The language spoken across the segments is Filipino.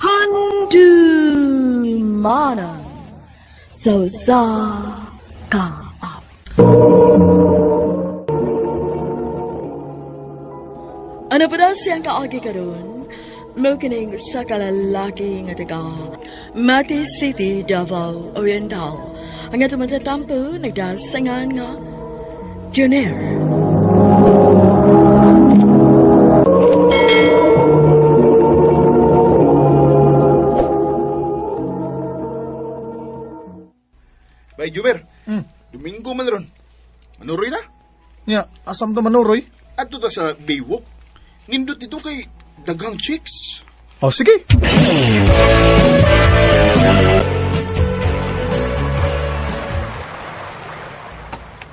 Handu mana so sa ka up. Ano pa daw siyang kaagi ka doon? Mukining sa kalalaki nga taga Mati City, Davao Oriental. Ang ato matatampo nagdasangan nga Junior. Bay, Jumer. Domingo man ron. Manuroy na? Nya, asam to manuroy? At ta sa Baywalk. Nindot dito kay daghang chicks. Oh, sige.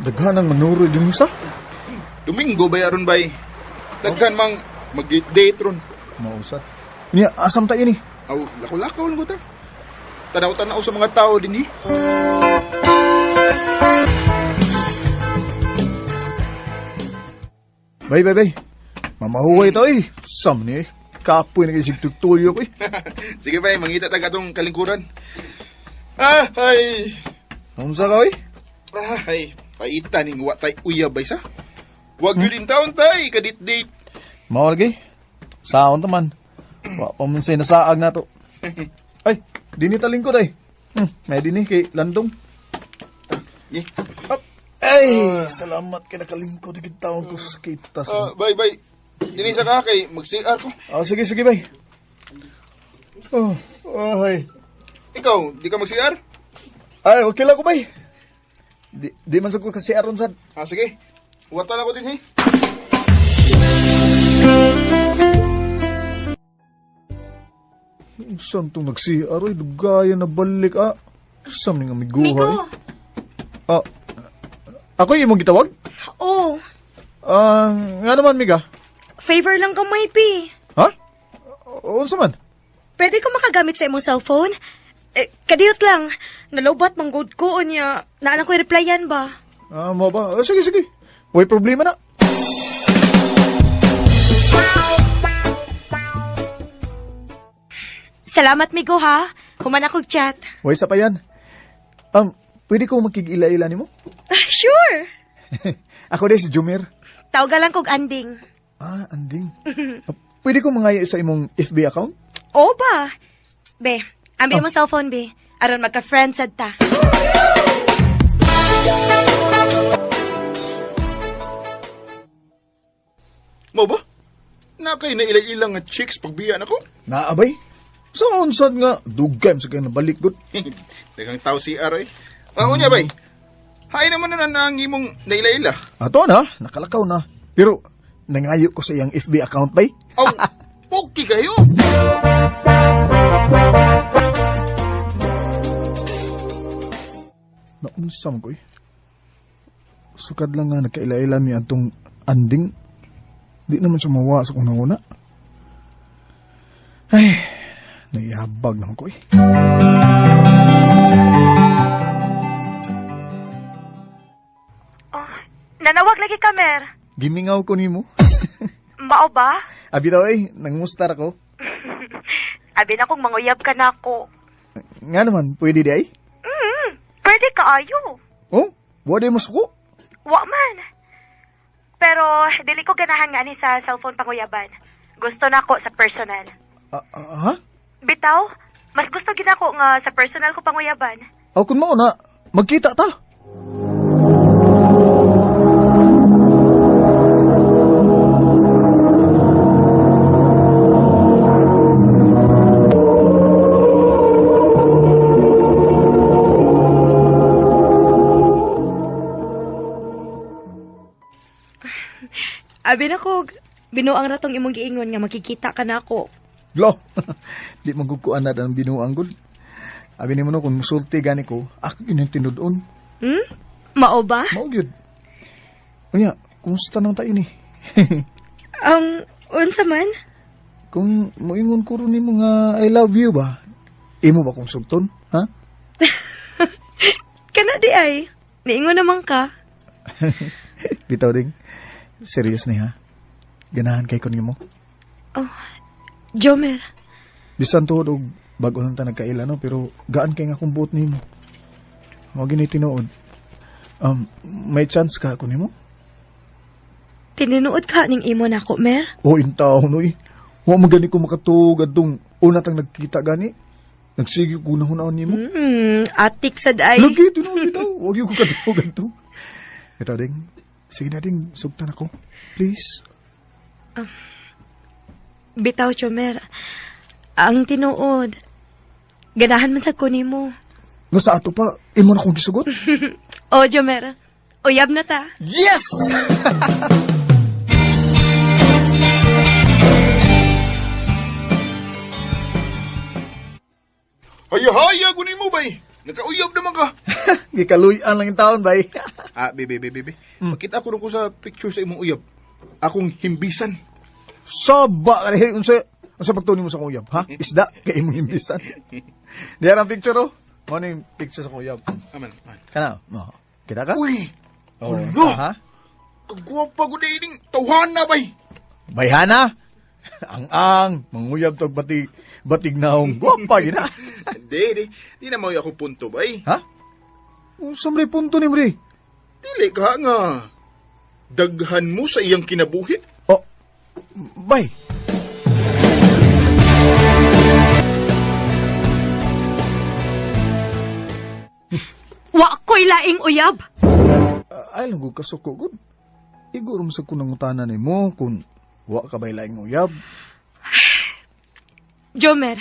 Daghan ang manuroy din sa? Domingo bayaron bay. Daghan mang mag-date ron. Mausat. Nya, asam tayo ni? Aw, lakaw-lakaw lang ko ta. Tanaw-tanaw sa mga tao din eh. Bay. Mamahuway to eh. Sam ni eh. Kapoy na kayo sigtutulyo ko eh. Sige bay, mangita taga tong kalingkuran. Ah, ay. Unsa ka eh? Ay, paita ning wa tay uyab bay sa. Wag yun din taon tay, kadit-date. Mawalgi. Saon taman. Wa pa man say nasaag na to. Ay, dini talingkod ay. May dini kay Landong. Yeah. Ay, salamat kay nakalingkod gid taon ko sa kita. Bay. Dini sa ka kay mag-CR ko. Sige bay. Ay. Ikaw, di ka mag-CR? Ay, okay lang ko bay. Di man sa ko kasi aron sad. Sige. Wata lang ko din, eh. Saan itong nagsi-CR? Ay, dugaya na balik, Saan nga may guhay? Miko! Ako yung mong gitawag? Oh, Nga naman, Miga. favor lang kamay, Pi. Ha? Unsa man? Pwede ko makagamit sa imong cellphone? Kadiyot lang. Nalobat mang good ko niya. Naanak ko replyan ba? Mo ba? Sige. Huwag problema na. Salamat, Migo, ha? Human akong chat. Huwag sa pa yan. Pwede ko makikila-ila ni mo? Sure! Ako din si Jumer. Tawga lang kog anding. Anding. Pwede ko mangaya sa imong FB account? Oo ba? Be, ambil mo cellphone, be. Aron magka-friends sad ta. Mo ba? Nakay na ilang nga chicks pagbiyan ako? Naabay? Sa unsad nga, dugay sa kaya nabalik good. Dagang tao si Aroy. Ako niya, bay. Hay naman na nanangi mong naila-ila. Ato na, nakalakaw na. Pero, nangayo ko sa iyang FB account, bay. Oh, okay kayo. Naunsam ko eh. Sukad lang nga nagkaila-ila mi atong anding. Di naman siya mawa sa kunang-una. Ay, naihabag naman ko eh. Nanawag lagi ka, Mer. Gimingaw ko ni mo. Mao ba? Abi daw eh, nangumustar ako. Abi na kong manguyab ka na ako. Nga naman, pwede di ay? Pwede ka ayo. Oh, wala mo suko. Wa man. Pero, dili ko ganahan nga ni sa cellphone panguyaban. Gusto na ko sa personal. Ha? Bitaw, mas gusto gina ko nga sa personal ko panguyaban. Aw, kung mo na, magkita ta. Abi na ko, binuang ratong imong giingon nga makikita ka na ako. Lo, di magkukuan na ang binuang gud. Abi ni mo no, kung musulti gani ko, ako yun yung tinudon. Mao ba? Mao gyud. Unya, kumusta nang tayo ni? Unsa man? Kung moingon ko ron nimo nga I love you ba? Imo ba kung sugton, ha? Kana di ay. Niingon naman ka. Bitaw ding. Serious ni ha? Ganahan kay kun mo. Oh, Jomer, Bisan to og bago lang ta nagkaila no, pero gaan kay nga akong buot nimo. Mao gini tinuod. May chance ka ako nimo? tininuod ka ning imo nako, Mer? O intaw no eh. Wa mo gani ko makatug adtong una tang nagkita gani. Nagsige ko na hunaon nimo. Atik sad ay. Lagi tinuod daw. Wag yung ko katug adto. Ito ding. Sige na ding, sugtan ako. Please. Bitaw, Jomer. Ang tinuod, ganahan man sa kunimo. Nga sa ato pa, imo na kong gisugot. O, Jomer, uyab na ta. Yes! Haya-haya, kunin mo, bay. Nakauyab naman ka. Gikaluyan lang yung taon, bay. Bebe. Makita ko rin ko sa picture sa imong uyab. Akong himbisan. Saba ka rin. Unsa pagtunin mo sa kuyab, ha? Isda, kay imong imbisan. Diyan ang picture, oh. Ano yung picture sa kuyab? Aman. Kana, oh. Kita ka? Uy, Oh, Ulo! sa, ha? kagwapa ko na ining tawhana, bay. Bayhana! Ang manguyab tog batig naong gwapa yun, ha? Hindi. Di na mo ako punto, bay. Ha? Samre punto ni Mri. Dili ka nga. Daghan mo sa iyang kinabuhi. Oh, bay. Wa ko'y laing uyab. Ay lang gud kasuko gud. Iguro mo sa kunang utanan ni mo kung wa ka bay laing uyab. Jomer,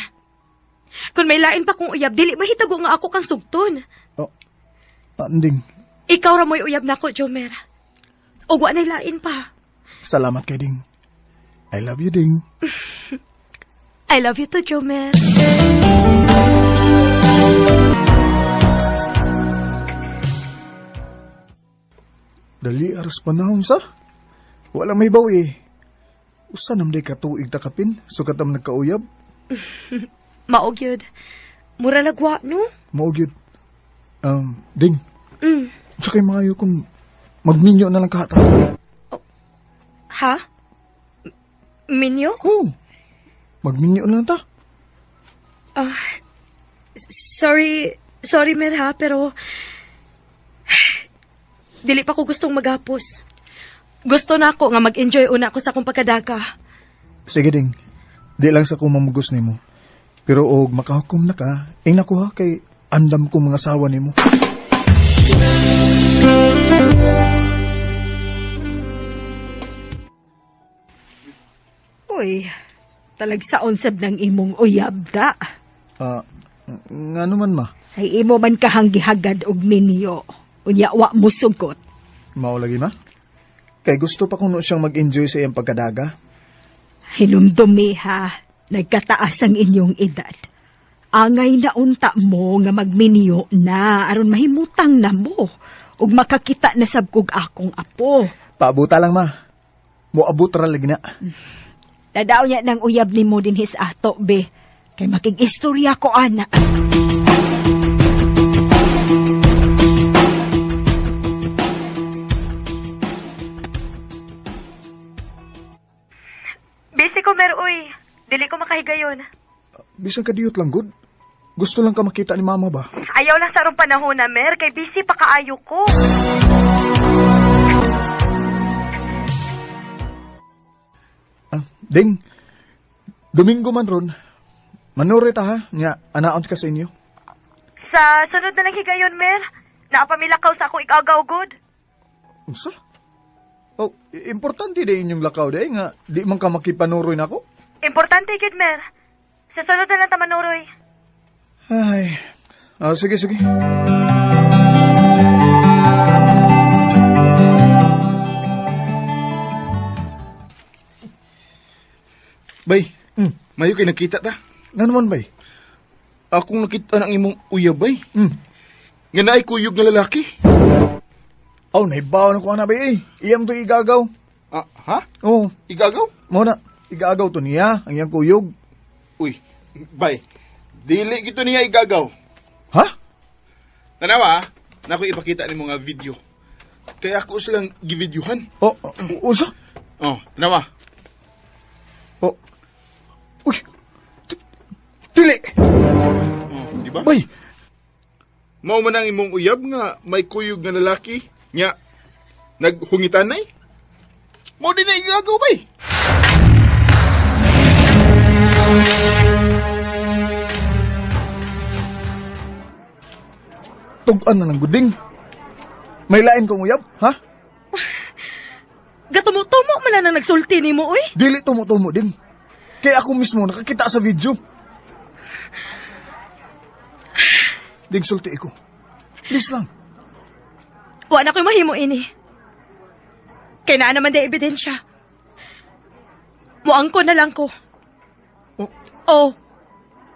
kung may lain pa kong uyab, dili mahitago nga ako kang sugton. Oh, anding. Ikaw ra mo'y uyab nako, Jomer. O wa na'y lain pa. Salamat kay Ding. I love you, Ding. I love you too, Jomer. Dali aras panahon sa. Wala may bawi. Usa nam day katuig takapin, sukat am nagkauyab. Maog yun. Mura nagwa, no? Mao gyud. Ding. Mm. Sa kay maayo kung magminyo na lang kahata. Ha? Minyo? Oh. Magminyo na lang ta. Sorry, Mer, ha, pero dili pa ko gustong maghapos. Gusto na ako nga mag-enjoy una ako sa akong pagkadaka. Sige Ding. Di lang sa kung mamugos nimo. Pero og makahukom na ka, ing nakuha kay andam ko mga asawa nimo. Uy, talagsaon sab ng imong uyab da. Nga naman ma. Ay imo man kahang gihagad og minyo. Unya wa mo sugot. Mao lagi ma. Kay gusto pa kuno siyang mag-enjoy sa iyang pagkadaga. Hinumdumi ha, nagkataas ang inyong edad. Angay na unta mo nga magminyo na aron mahimutang na mo ug makakita na sab kog akong apo. Paabuta lang ma. Moabot ra lagi na. Tadaw niya ng uyab ni mo din his ato be. Kay makig-istorya ko ana. Busy ko, Mer, uy. Dili ko makahigayon. Bisan ka diyot lang good. Gusto lang ka makita ni mama ba? Ayaw lang sa arong panahon na, Mer, kay busy pa kaayo ko. Ding. Domingo man ron. Manuri ta ha. Nga, anaon ka sa inyo. Sa sunod na lang higayon, Mer, naapamilakaw sa akong ikagaw good. Unsa? Oh, importante din inyong lakaw day nga di man ka makipanuroy nako. Importante, good, Mer. Sa sunod na lang tamanuroy. Ay. Sige. Bay, mayo kay nakita ta. Nga naman bay? Akong nakita ng imong uyab, bay. Hmm. Nga naay kuyog nga lalaki. Oh, naibaw na ko na bay. Iyam to igagaw. Ha? Oh, Igagaw? muna. Igagaw to niya. Ang iyang kuyog. Uy, bay. Dili gito niya igagaw. Ha? Tanawa, naku ipakita ni mga video. Kaya ako silang givideohan. Oh, usa? Oh, tanawa. Oh. Uy, Dili! Di ba? Bay! Mao man ang imong uyab nga may kuyog nga lalaki nya naghungitanay. Mao din na igagaw bay. Tugan na lang guding. May lain kong uyab, ha? Gatumo-tumo man na nagsulti ni mo, uy. Dili tumo-tumo din. Kaya ako mismo nakakita sa video. Digsulti ko. Please lang. Wa na ko'y mahimo ini. Kaya naa naman da ebidensya. Muangko na lang ko. Oh, Oh,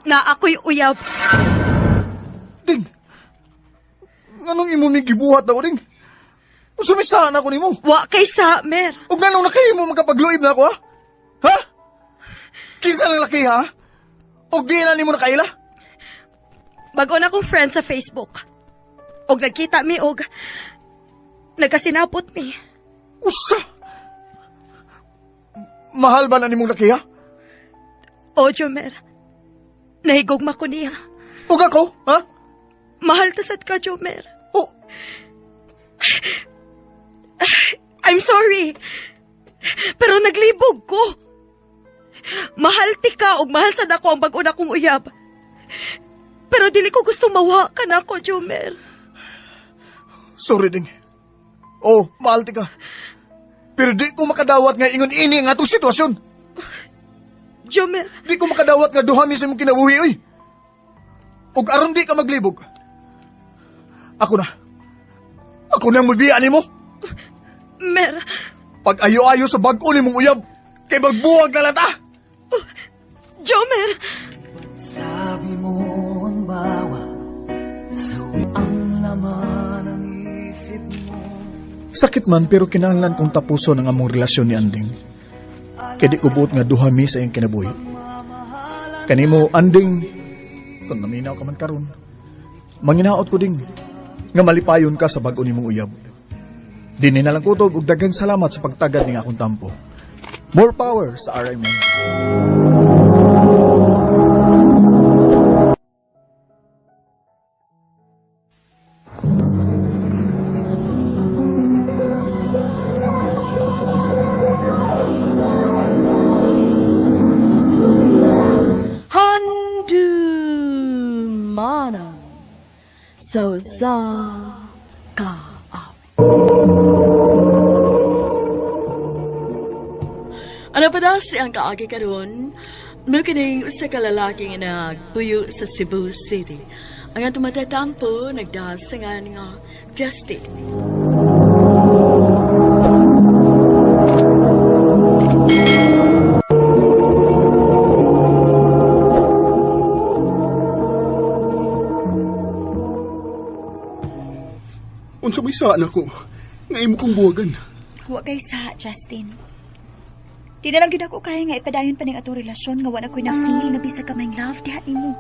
na ako'y uyab. Ding. Anong imo mi gibuhat daw, Ding? Sumisahan ako nimo. Wa kay Samer. O ganong nakahimo magkapagluib na ako, ha? Ha? Kinsa lang laki, ha? O di na nimo nakaila? Bago na akong friend sa Facebook. Og nagkita mi og nagkasinapot mi. Usa? Mahal ba na nimong laki, ha? O, Jomer. Nahigugma ko niya. O ako, ha? Mahal tasad ka, Jomer. O, I'm sorry. Pero naglibog ko. Mahal ti ka og mahal sad ako ang bag-o na kong uyab. Pero dili ko gusto mawa ka na ako, Jomer. sorry, Ding. O, mahal ti ka. Pero di ko makadawat nga ingon ini nga itong sitwasyon. Jomer, Di ko makadawat nga duhami sa imong kinabuhi, oy. Ug aron di ka maglibog. Ako na. Ako na mulbian nimo. Mer, Pag ayo-ayo sa bag-o nimong uyab, kay magbuwag na lata. Jomer. Sabi mo ang bawat ang laman ng isip mo. Sakit man pero kinahanglan kong tapuson ang among relasyon ni Anding. Kaya di ko buot nga duhami sa iyong kinabuhi. Kanimo, Anding, kung naminaw ka man karon, manginaot ko ding nga malipayon ka sa bag-o nimong uyab. Dini na lang kutob ug daghang salamat sa pagtagad ning akong tampo. More power sa RMN. Mana so za ka up. Ano pa daw siyang kaagi karon? Nukining usa ka lalaking nagpuyo sa Cebu City. Ang atong matatampo nagdasangan nga Justin. Unsa may saan ako nga imo kong buwagan. Wa kay sa, Justin. Di na lang gid ako kaya nga ipadayon pa ning ato relasyon nga wala ko'y na-feel nga bisag ka may love diha nimo.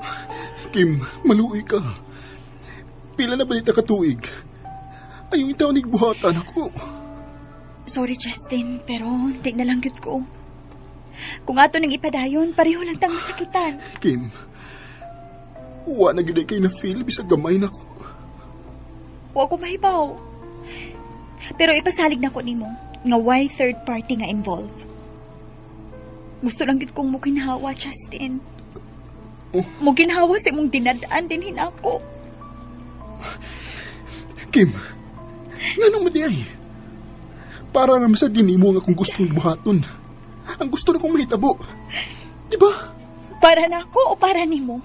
Kim, maluoy ka. Pila na balita ka tuig. Ayaw itaw nigbuhatan ako. Sorry, Justin, pero di na lang gid ko. Kung ato ning ipadayon, pareho lang tang masakitan. Kim, wa na gid kay na feel bisag gamay na ko. Wa ko mahibaw. Pero ipasalig na ko nimo nga why third party nga involved. Gusto lang gid kong muginhawa, Justin. Oh. Muginhawa sa imong dinadaan din hinako. Kim, nganong madiay? Para naman sa dinimo nga kung gusto mong buhaton. Ang gusto na kong mahitabo. Diba? Para nako o para nimo?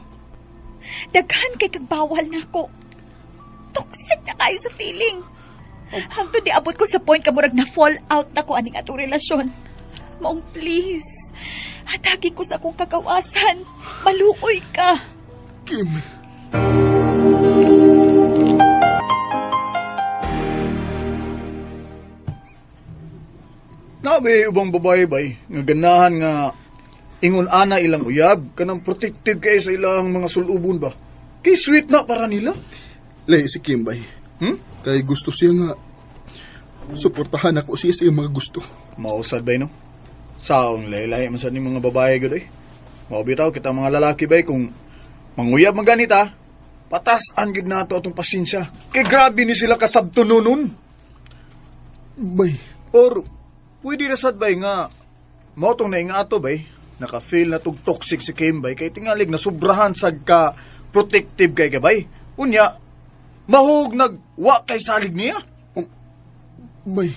Daghan kay kagbawal nako. Toxic na kayo sa feeling. Hangtod di abot ko sa point ka murag na fall out na ko aning atong relasyon. Maong please, hatagi ko sa akong kagawasan. Maluoy ka. Kim, Nabi ubang babae bay, nga ganahan nga ingon ana ilang uyab, kanang protected kay sa ilang mga sulubon ba? Kay sweet na para nila. lahi si Kim bay. Kay gusto siya nga suportahan ako siya sa iyang mga gusto. Mausad bay no? Saong lahi-lahi man sa ni mga babae gud ay. Mao bitaw kita mga lalaki bay kung Manguyab maganita, patasan gid nato atong pasensya. Kay grabe ni sila kasabtununon. Bay, Or, pwede na sad bay nga, mao tong naingato bay, naka-feel na tong toxic si Kim bay, kay tingalig na sobrahan sad ka protective kay bay. Unya, mahog nagwa kay salig niya. bay.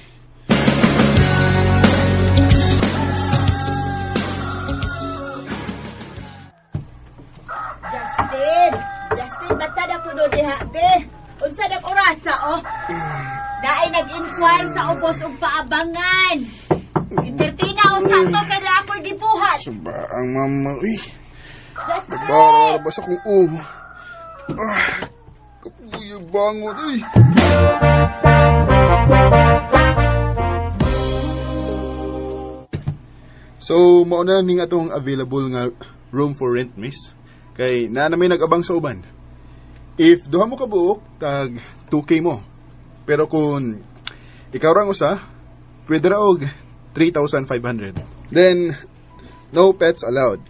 Justin, bata na po doon diha, be. Unsa nang orasa, oh? Daay nag-inquire sa ubos ug paabangan. Si Bertina o Santo kada ako gibuhat. Saba ang mama, uy. Justin! Para basta kong kapuyag bangon, uy. So, mauna ning atong available nga room for rent, miss. Kay na may nag-abang sa uban. If duha mo ka buok, tag 2K mo. Pero kung ikaw rang usa, pwede ra og 3,500. Then, no pets allowed.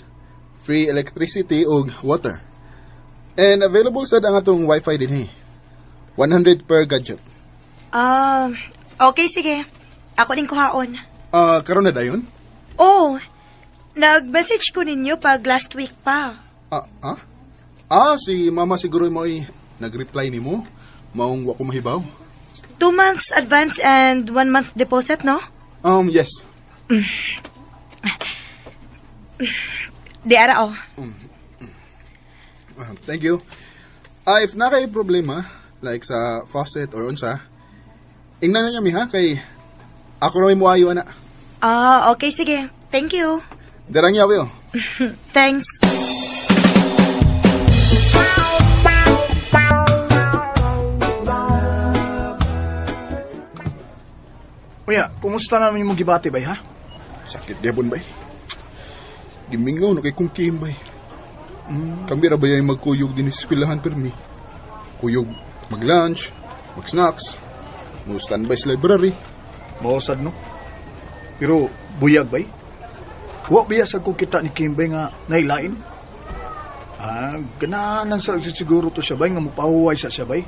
Free electricity ug water. And available sad ang atong wifi din 100 per gadget. Okay, sige. Ako din kuhaon. Karon na dayon? Oh, nag-message ko ninyo pag last week pa. Si mama siguro mo ay nag-reply nimo. Maong wa ko mahibaw. 2 months advance and 1 month deposit, no? Yes. Di ara, oh. Thank you. If na kay problema, like sa faucet or unsa, ingnan na niya mi ha, kay ako na may muayo na. Okay, sige. Thank you. Darang yawi oh. Thanks. Uya, kumusta namin yung gibati bay, ha? Sakit debon bay. Gimingaw na kay kong Kim bay. Kami ra ba yung magkuyog din sa eskwelahan permi. Kuyog mag-lunch, mag-snacks, mo-standby sa library. Mausad, no? Pero, buyag bay? Wa biya sa kung kita ni Kim bay nga nailain? Gananan sa siguro to siya bay, nga mupahuway sa siya bay.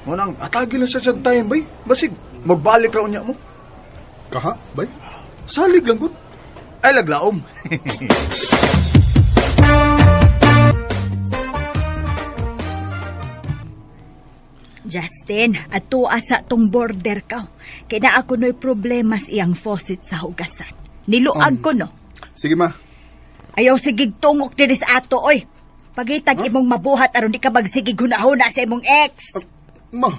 Manang, atagi lang sa time bay. Basig, magbalik raw niya mo. Kaha, bay? Salig lang gud. Ay, laglaom. Justin, ato asa tong border ka. Kaya na ako no'y problema sa iyang faucet sa hugasan. Niluag ko, no? Sige ma. Ayaw sigig tungok diri sa ato, oy. Pagitag imong mabuhat aron di ka magsigig hunahuna sa imong ex. Ma.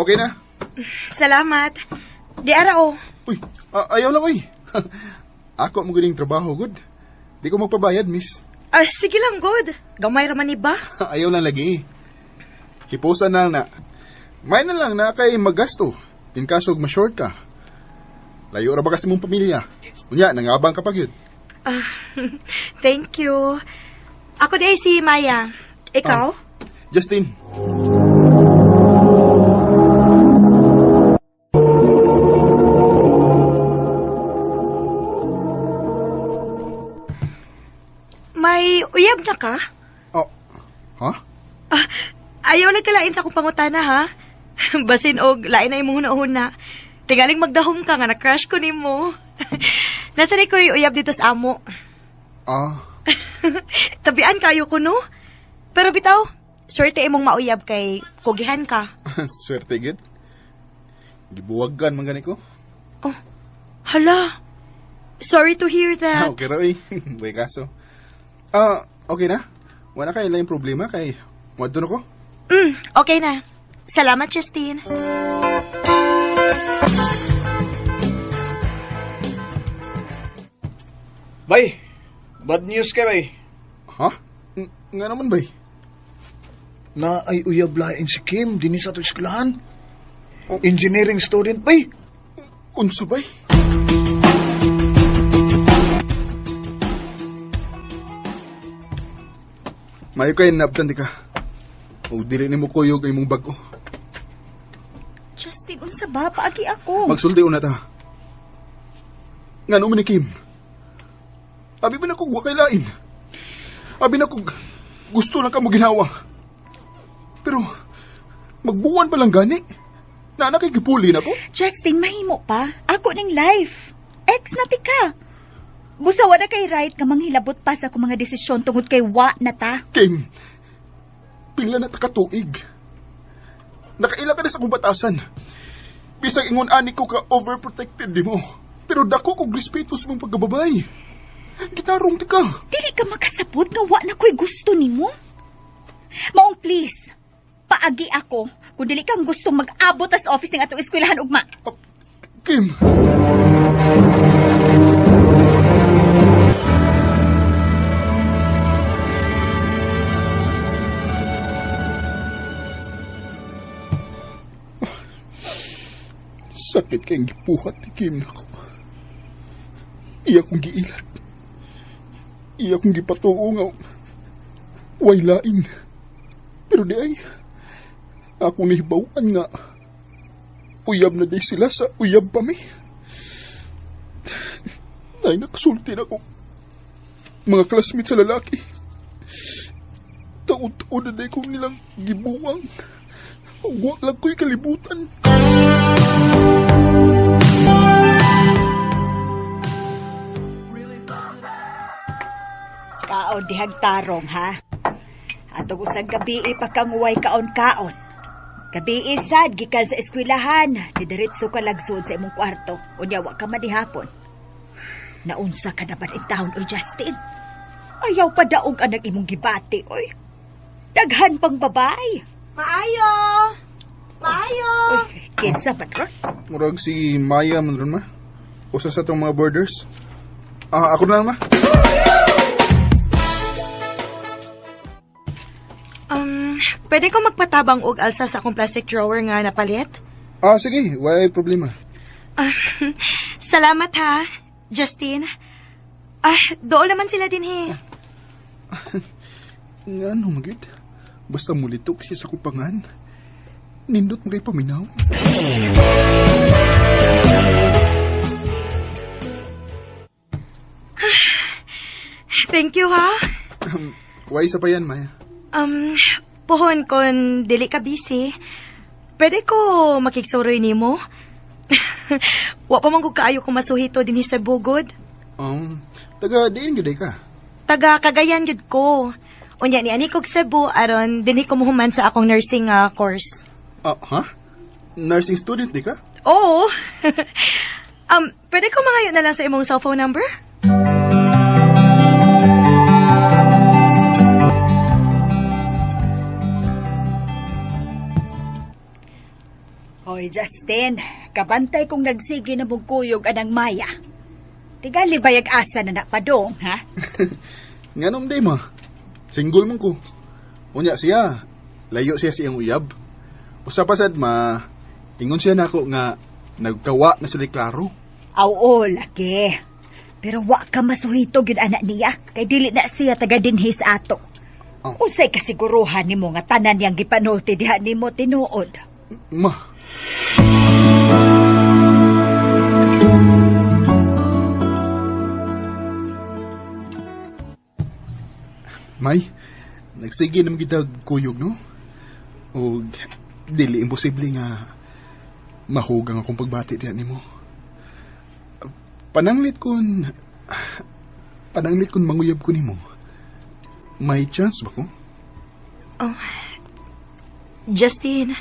Okay na? Salamat. Di ara, oh. Uy, ayaw lang uy. Ako mo galing trabaho, good. Di ko magpabayad, miss. Sige lang, good. Gamay raman ni ba? Ayaw lang lagi. Hipusan na na. May na lang na kay magasto. In kaso ma-short ka. Layo ra ba kasi mong pamilya? Unya, nangabang ka pa yun. Thank you. Ako di ay si Maya. Ikaw? Justin. May uyab na ka? Ha? Ayaw nagkalain sa akong pangutana, ha? Basin og lain na imong hunahuna. Tingaling magdahom ka nga na-crush ko nimo. Nasa ni ko'y uyab dito sa amo. Tabian kayo ko, no? Pero bitaw, swerte imong mauyab kay kugihan ka. Swerte gid. Gibuwagan man gani ko. Oh, hala. Sorry to hear that. Okay ra oy. Way kaso. Okay na? Wala kay lain problema kay mo na ko. Okay na. Salamat, Justine. Bay, bad news ka bay. Ha? Nga naman bay. Na ay uyab lain si Kim din sa to eskwelahan. Engineering student bay. Unsa bay? Mayo kay nabtan di ka. O dili nimo kuyog imong bago. Justin, unsa ba? Paagi ako. Magsulti una ta. Nga naman ni Kim. Abi ba na kong wakailain? Abi na kong gusto lang ka mo ginawa. Pero, magbuwan pa lang gani. Na nakikipulin ako. Justin, mahimo pa. Ako ning life. Ex na ti ka. Busawa na kay right nga manghilabot pa sa akong mga desisyon tungod kay wa na ta. Kim, pila na takatuig. Nakaila ka na sa akong batasan. Bisang ingon ani ko ka overprotected di mo. Pero dako kong respeto sa mong pagkababay. Gitarong di ka. Dili ka makasabot nga wa na ko'y gusto nimo. Maong please, paagi ako kung dili kang gusto mag-abot sa office ng atong eskwelahan ugma. Kim. Sakit kayong gipuhat ni Kim na ko. Iya kong giilat. Iya kong gipatuo nga way lain. Pero di ay, akong nahibawan nga uyab na day sila sa uyab pa mi. Ay, nakasulti na ko. Mga classmates sa lalaki. Taon-taon na day ko nilang gibuwang. Huwag lang ko'y kalibutan. Kaon dihang tarong, ha? Atong usang gabi ipakamuway kaon-kaon. Gabi sad gikan sa eskwelahan, didiretso ka lagsod sa imong kwarto. Unya wa ka madihapon. Naunsa ka na ba in town, oy Justin? Ayaw pa daog anak imong gibati, oy. Daghan pang babay. Maayo! Maayo! Uy, kinsa man ron? Murag si Maya man ron ma. Usa sa itong mga boarders. Ako na ma. Pwede ko magpatabang og alsa sa akong plastic drawer nga napalit? Sige. Why problema? Salamat ha, Justin. Dool naman sila din he. Nga ano magid? Basta mulitok siya sa kupangan. Nindot mo kay paminaw. Thank you ha. Why isa pa yan, Maya? Pohon kon dili ka busy. Pwede ko makiksuroy nimo? Wa pa man kog kaayo kung masuhito dinhi sa bugod. Taga diin gyud ka. Taga Cagayan gyud ko. Unya ni ani kog Cebu aron dinhi ko mohuman sa akong nursing course. Nursing student di ka? Oo. Pwede ko mangayo na lang sa imong cellphone number? Hoy, Justin, kabantay kong nagsige na mong kuyog anang Maya. Tigali bayag asa na napadong, ha? Nga nung day ma. Single man ko. Unya siya. Layo siya siyang uyab. Usa pa sad ma. Ingon siya nako nga nagkawa na sila klaro. Oo, laki. Pero wa ka masuhito gid anak niya. Kay dili na siya taga dinhi sa ato. Unsay kasiguruhan nimo nga tanan yang gipanulti diha nimo tinuod? Ma. May, nagsige naman kitag kuyog, no? O, dili imposible nga mahugang akong pagbati diyan nimo. Pananglit kon manguyab ko nimo. May chance ba ko? Justin,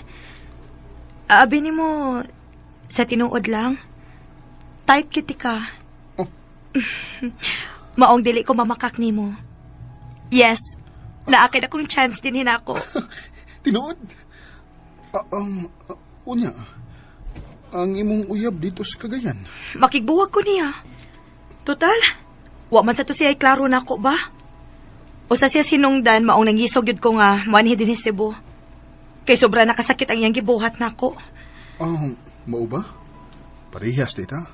abi ni mo sa tinuod lang. Type kiti ka. Maong dili ko mamakak nimo. Yes, naakid akong chance din hinako. Tinuod? Unya, ang imong uyab dito sa Cagayan. Makigbuwag ko niya. Total, wa man sa to siya ay klaro nako ba? O sa siya sinungdan, maong nangisog yun ko nga, manhi din sa Cebu. Kay sobra nakasakit ang iyang gibuhat nako. Mao ba? Parehas dita.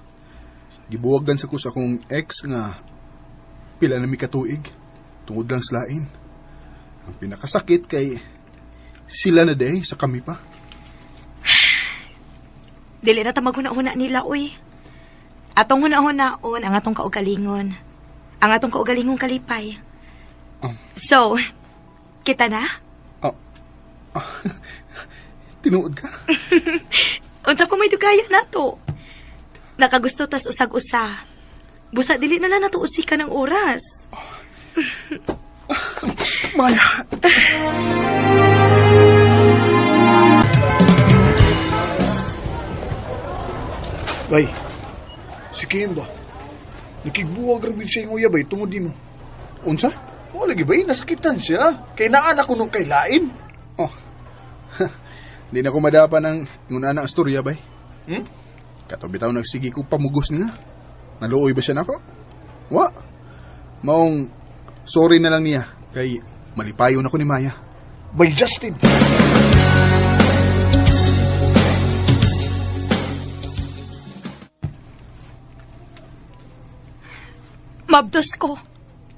Gibuwagdan sa ko sa akong ex nga pila na mi katuig. Tungod lang slain. Ang pinakasakit kay sila na day sa kami pa. Dili na tamag huna-huna nila, uy. Atong huna-hunaon ang atong kaugalingon. Ang atong kaugalingong kalipay. So, kita na? Tinuod ka? Unsa pa may dugaya nato? Nakagusto tas usag-usa. Busa dili na lang nato usika ng oras. Maya! Bay, si Kim ba? Nakigbuwag rabid siya yung uyabay tungod di mo. Unsa? Wala lagi bay, nasakitan siya. Kay naan ako nung kay lain. Oh. Di na ko madapa ng una na astorya, bay. Kato bitaw nagsigi ko pamugos niya. Naluoy ba siya nako? Wa. Maong sorry na lang niya kay malipayo na ko ni Maya. Bay Justin. Mabdos ko.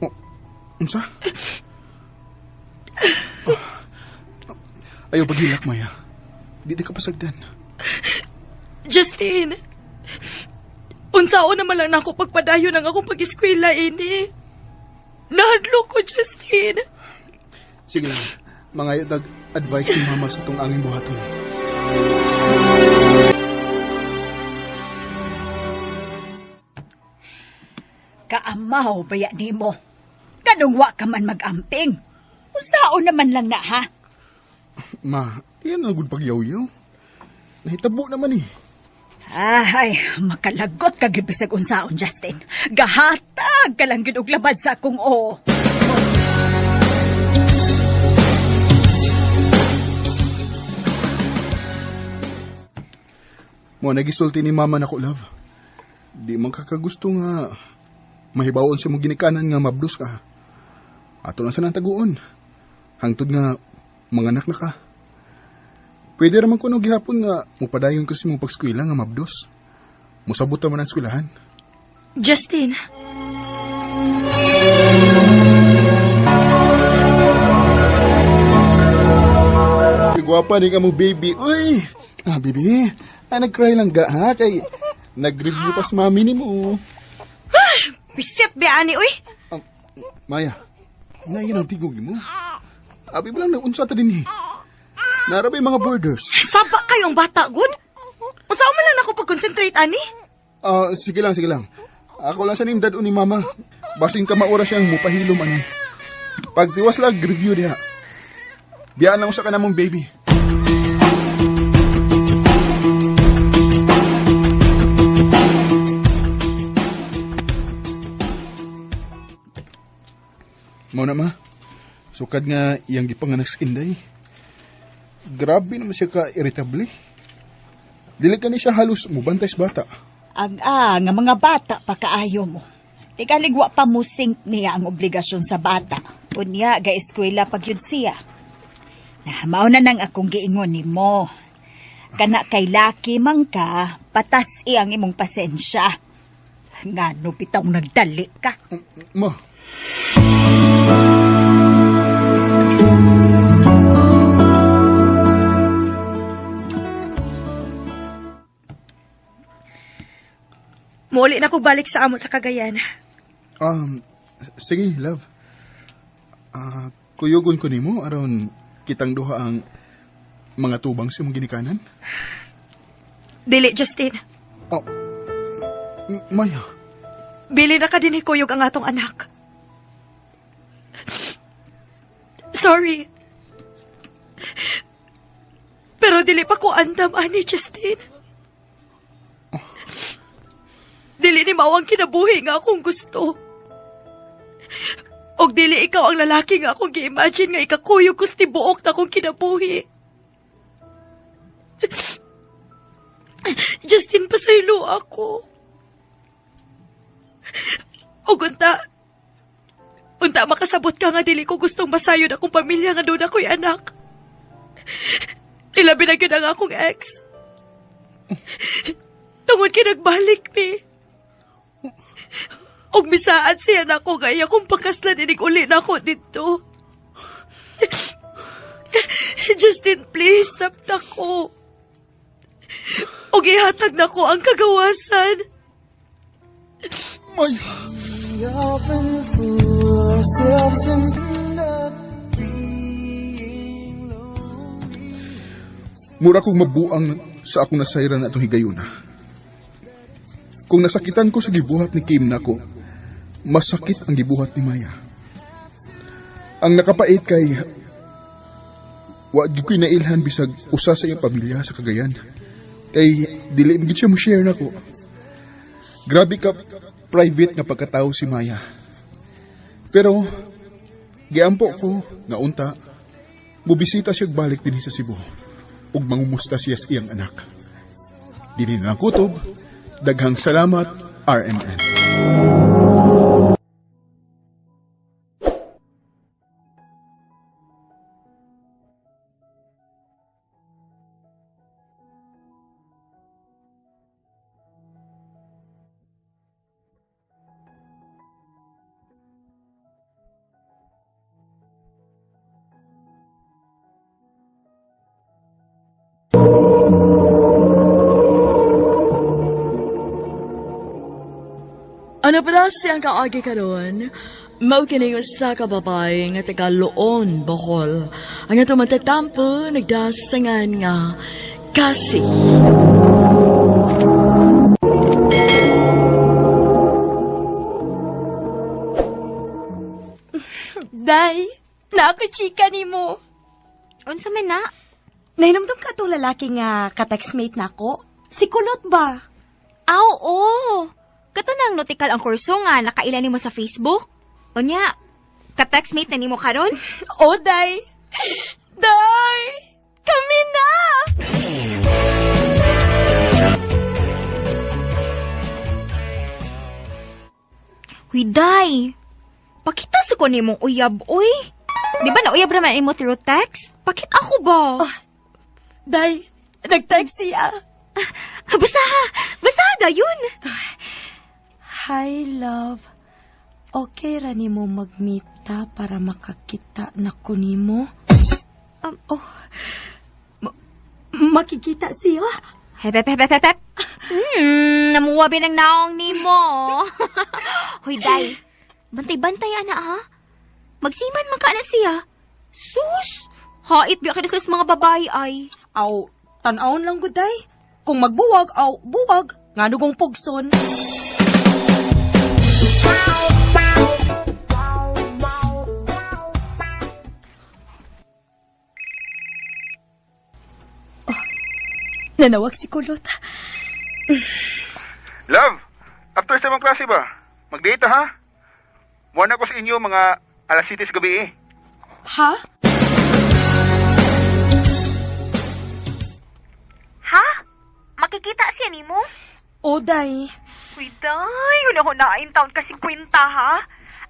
Oh, unsa? Ayaw paghilak, Maya. Di ka pasagdan. Justin, unsao naman lang ako pagpadayon ng akong pag-eskwela ini. Nahadlo ko, Justin. Sige lang, mga advice ni Mama sa itong angin buhaton. Kaamaw baya nimo. Kadungwa ka man mag-amping. Unsao naman lang na ha? Ma, yan ang good pagyaw-yaw. Nahitabo naman eh. Ay, makalagot ka gibisag unsaon, Justin. Gahatag ka lang ginuglabad sa akong o. Mo nagisulti ni Mama nako, love. Di man kakagusto nga mahibawon siya mo ginikanan nga mabdos ka. Ato lang sa nang taguon. Hangtod nga mga anak na ka. Pwede raman ko no gihapon nga mupadayon ko si mong pagskwila nga mabdos. Musabot naman ang skwilahan. Justin, Gwapa ni ka mo, baby. Uy! Baby. Nag-cry lang ga, ha? Kay nag-review pas mami ni mo. bisip ba ani, uy? Maya, yun ang tigog ni mo. Abi ba lang naunsa ta din eh. Narabay mga borders. Saba kayong bata, good? Unsao man lang ako pag-concentrate, ani? Sige lang. Ako lang sa ning dad ni Mama. Basing ka maura siyang mupahilom ani. Pag tiwas lag review diha. Biyaan lang usa ka namong baby. Mao na ma. Sukad nga iyang gipanganak sa Inday. Grabe naman siya ka-irritable. Dili ka ni siya halos mubantay sa bata. Nga mga bata pa kaayo mo. Tigaligwa pa musing niya ang obligasyon sa bata. Unya, ga-eskwela pag yun siya. Mao na nang akong giingon ni mo. Kana kay laki man ka, patas iyang imong pasensya. Nga no bitaw nagdali ka. Ma. Muli na ko balik sa amo sa Cagayan. Sige, love. Kuyogon ko nimo aron kitang duha ang mga tubang sa mong ginikanan. Dili, Justin. Maya. Bili na ka din kuyog ang atong anak. Sorry. Pero dili pa ko andam, ani, Justin. Dili ni mawang kinabuhi nga akong gusto. Og dili ikaw ang lalaki nga akong gi-imagine nga ikakuyog ko sa tibuok na akong kinabuhi. Justin, pasaylo ako. Og unta makasabot ka nga dili ko gustong masayod akong pamilya nga doon ako'y anak. Ilabi na yun ang akong ex. Tungod kinagbalik mi. Og misaad siya na ako gaya kung pakaslan inig uli na ako dito. Justin, please, sapta ko. Og ihatag na ko ang kagawasan. Maya, We often fool ourselves into not being lonely. mura kong mabuang sa akong nasayran na itong higayuna. Kung nasakitan ko sa gibuhat ni Kim nako, masakit ang gibuhat ni Maya. Ang nakapait kay wa gyud ko'y nailhan bisag usa sa iyang pamilya sa Cagayan. Kay dili mo gyud siya mo share nako. Grabe ka private nga pagkatao si Maya. Pero giampo ko nga unta mubisita siya balik dinhi sa Cebu ug mangumusta siya sa iyang anak. Dinhi na lang kutob. Daghang salamat, RMN. Ano pala siyang kaagi karon? Mao kini usa ka babae nga taga Loon, Bohol. Ang ato matatampo nagdasangan nga kasi. Day, na ako chika ni mo. Unsa man na? Nahinumdum ka itong lalaki nga ka-textmate na ako? Si Kulot ba? Aw, oo. Katanang notikal ang kurso nga nakailan nimo sa Facebook. Unya, ka-textmate na nimo karon? O, Day. Day! Kami na! Huy, Day. Pakita sa ko nimong uyab, uy. Di ba na uyab naman imo through text? Pakit ako ba? Day, nag-text siya. Basta dayon. Hi, love. Okay ra nimo magmita para makakita na ko nimo? Makikita siya? Hep. Namuwabi ng naong nimo. Hoy, Day. Bantay-bantay, ana, ha? Magsiman man ka na siya. Sus! Hait biya ka na sa mga babae, ay. Aw, tanawon lang gud, Day. Kung magbuwag, buwag. Nga nugong pugson. Nanawag si Kulot. Love, after sa mga klase ba? Mag-date ha? Buwan ako sa inyo mga alas 7 sa gabi eh. Ha? Ha? Makikita siya nimo? O, Day. Uy, Day. Hunahuna-in taon kasi kwenta, ha?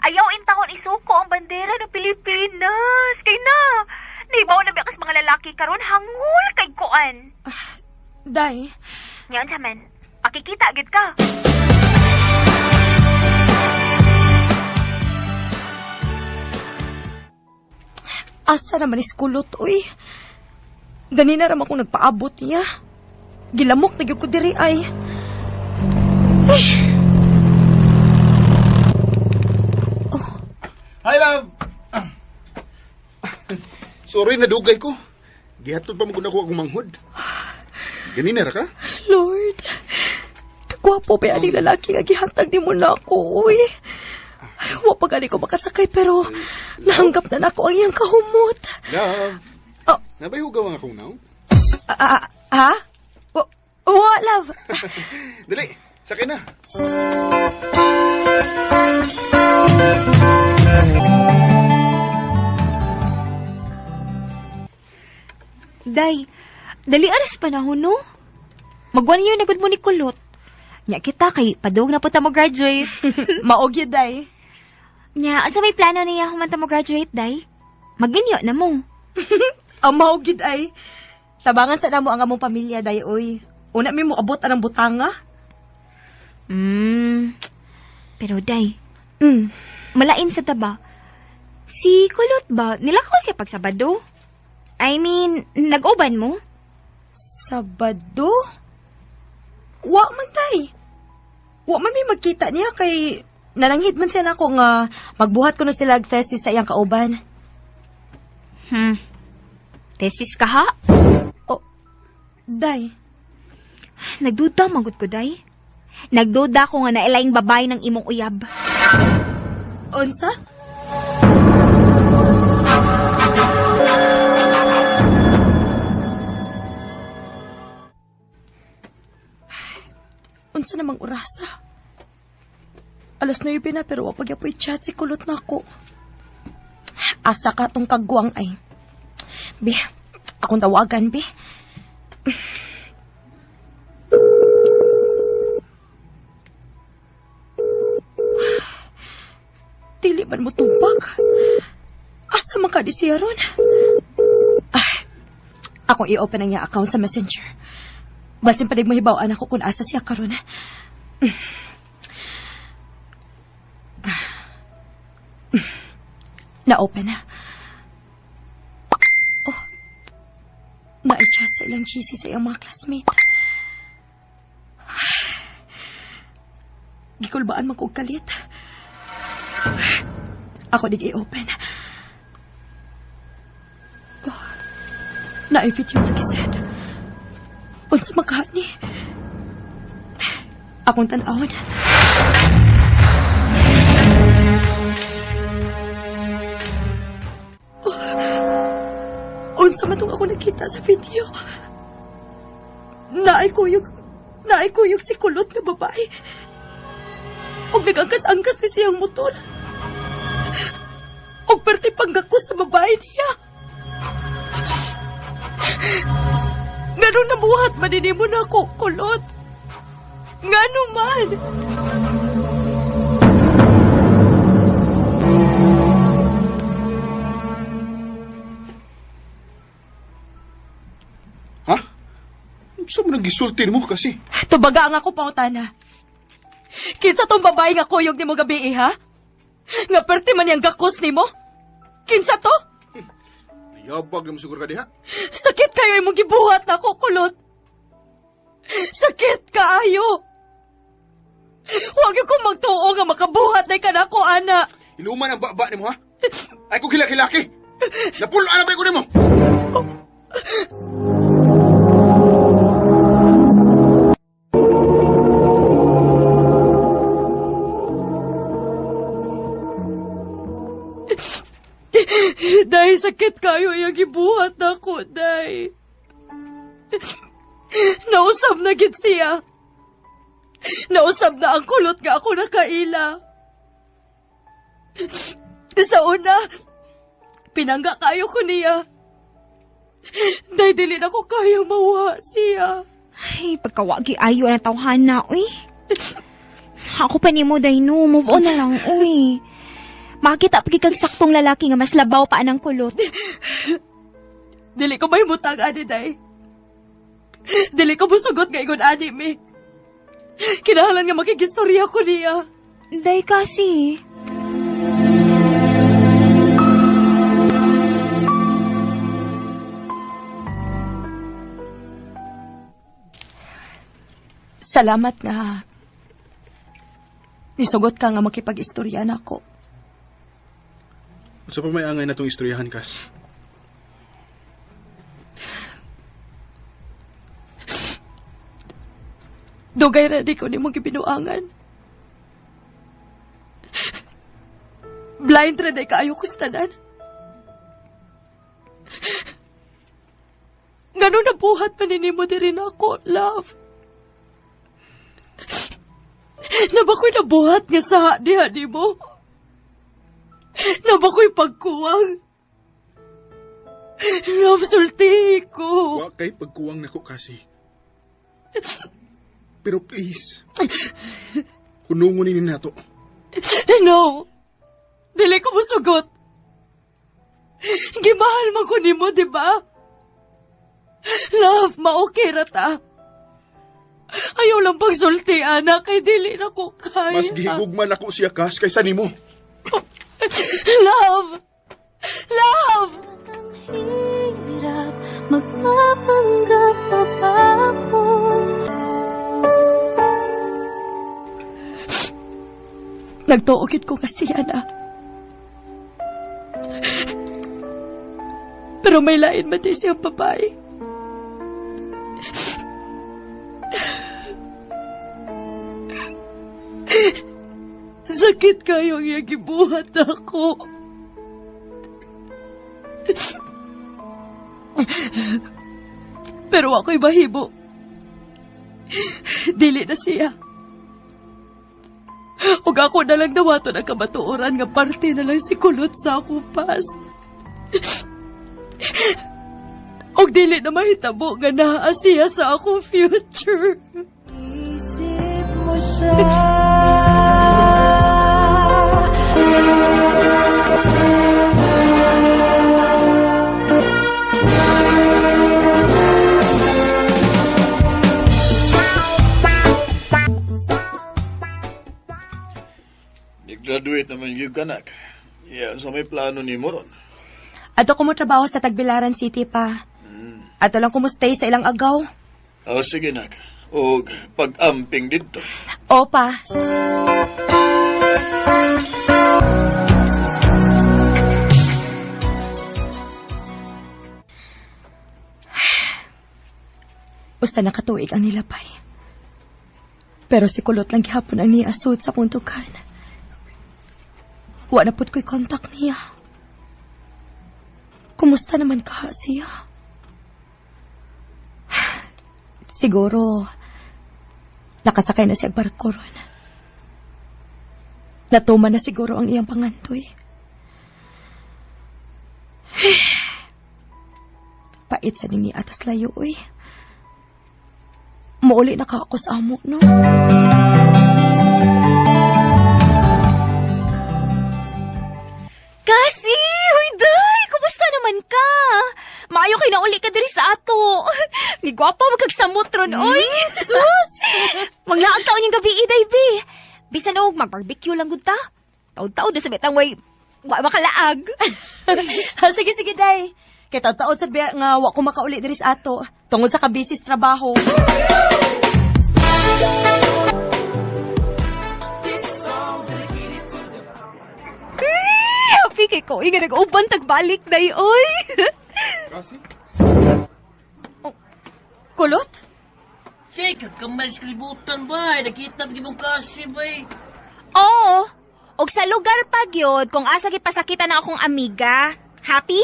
Ayaw in taon isuko ang bandera ng Pilipinas. Kay na. Naibaw na biyakas mga lalaki karon hangul kay kuan. Day. Ngayon sa man, makikita agad ka. Asa naman is Kulot, uy. Ganina naman akong nagpaabot niya. Gilamok na gyud ko diri ay. Hi, love! Sorry, nadugay ko. Gihatod pa mo kung ako akong manghod. Ganina ra ka? Lord, kagwapo pa yan lalaki nga gihatag ni mo na ako, uy. Wa pa gali ko makasakay pero nahanggap na nako ang iyang kahumot. Love! Oh. Nabayhugaw ang akong naong? Ha? Wa, love. Dali, sakay na. Day, dali aras panahon, no? Magwan yun agad mo ni Kulot. Nya kita kay padung na po ta mo graduate. Maog yun, Day. Nya, asa may plano niya humanta mo graduate, Day? Maginyo na mo. Ang maog yun, ay. Tabangan sa namo ang among pamilya, Day, uy. Una mi mo abot anang butanga. Pero, Day, malain sa taba. Si Kulot ba, nilakaw siya pag Sabado? I mean, nag-uban mo? Sabado? Wa man, Day. Wa man may magkita niya kay nalanghit man siya nako nga magbuhat ko na sila thesis sa iyang kauban. Tesis ka ha? Oh, day. Nagduda magud ko, day. Nagduda ko nga nailaing babae ng imong uyab. Unsa? Unsa namang orasa? 9:00 na pero wa pagyapoy chat si kulot na ako. Asa ka tong kagwang ay. Be, akong tawagan, be. Dili man mo tumpag. Asa man ka di siya ron? Akong i-open ang niya account sa Messenger. Basin panig mahibawaan ako kung asa siya karon. Na-open na. Oh. Na-chat sa ilang GC sa iyang mga classmate. Gikulbaan man kong kalit. Ako dig i-open. Oh. Na-fit yung nagisend. Unsa makani? Akong tan-awon. Unsa man tong ako nakita sa video. Naay kuyog si kulot nga babae. Og nagangkas-angkas ni siyang motor. Og perti panggakos sa babae niya. Ganun nabuhat manini mo na ako, kulot. Ngano man. Ha? Saan mo nag-gisultin mo kasi? Tubaga ang ako pautana. Kinsa tong babae nga kuyog ni mo gabi, ha? Nga perti man yang gakos ni mo? Kinsa to? Yabag na mo siguro ka diha. Sakit kayo imong gibuhat na ako, kulot. Sakit kaayo. Huwag yung kong magtuo nga makabuhat na ka na ako, ana. Inuman ang baba ni mo, ha? Ay kong hilaki-laki. Napulaan na ba ko ni mo? Day, sakit kayo yung gibuhat na ko, day. Nausab na gid siya. Nausab na ang kulot nga ako nakaila. Sa una, pinangga kayo ko niya. Day, dili na ko kayo mawa siya. Ay, pagkawagi ayo na tawhana, uy. Ako pa ni mo, day, no. Move on na lang, uy. Makita pagi kang saktong lalaki nga mas labaw pa anang kulot. Dili ko may mutang, ani, day. Dili ko musugot nga ingon, ani, me. Kinahalan nga makigistorya ko niya. Day kasi. Salamat nga. Nisugot ka nga makipag-istorya na ako. Sa pa may angay na itong istoryahan, Kas? Dugay na di ko ni mong gibinuangan. Blind red ay kaayo ko sa tanan. Ganun na buhat paninimo di rin ako, love. Nabakoy na buhat nga sa di mo. Nabakoy pagkuwang. Love, sulti ko. Wa kay pagkuwang nako kasi. Pero please, kunungunin nato. No. Dili ko musugot. Gimahal man ko nimo, di ba? Love, ma-okay ra ta. Ayaw lang pagsulti, anak, kay dili na ko kaya. Mas gihugman ako siya, Kas, kaysa nimo. Love! Love! Hirap magpapanggap pa ba ako? Nagtuokit ko kasi na. Pero may lain man din siyang babae. Sakit kayo ang gibuhat ako. Pero ako'y mahibo. Dili na siya. Ug ako na lang dawato ng kamatuoran nga parte na lang si kulot sa akong past. Og dili na mahitabo nga naa siya sa akong future. Isip mo siya. Nag-graduate naman yung kanak. Yan, sa may plano ni Moron. Ato ko mo trabaho sa Tagbilaran City pa. Ato lang kumustay sa ilang agaw. Oh, sige nak. O pag-amping dito. Opa. Usa na katuig ang nilapay. Pero si kulot lang gihapon ang niasud sa kong tugan. Wa na pud ko'y kontak niya. Kumusta naman ka siya? Siguro, nakasakay na siya barko ron. Natuman na siguro ang iyang pangantoy. Pait sa nini atas layo, uy. Mauli na ka ako sa amo, no? Kasi, huy day, kumusta naman ka? Maayo kay na uli ka diri sa ato. Ni gwapa magkagsamot ron, oy. Sus! Maglaag taon yung gabi, day, be. Bisan og mag-barbecue lang gud ta. Taod-taod na sa betang way makalaag. Sige, sige, day. Kaya taod-taod sa biya nga wa ko makauli diri sa ato. Tungod sa kabisis trabaho. Happy kay ko. Nga nag-uban tagbalik, day, oy. Kasi? Kulot? Say, kagkamalis kalibutan ba? Nakita mo mong kasi ba? Oo. Og sa lugar pa gyud kung asa gid pasakitan na akong amiga. Happy?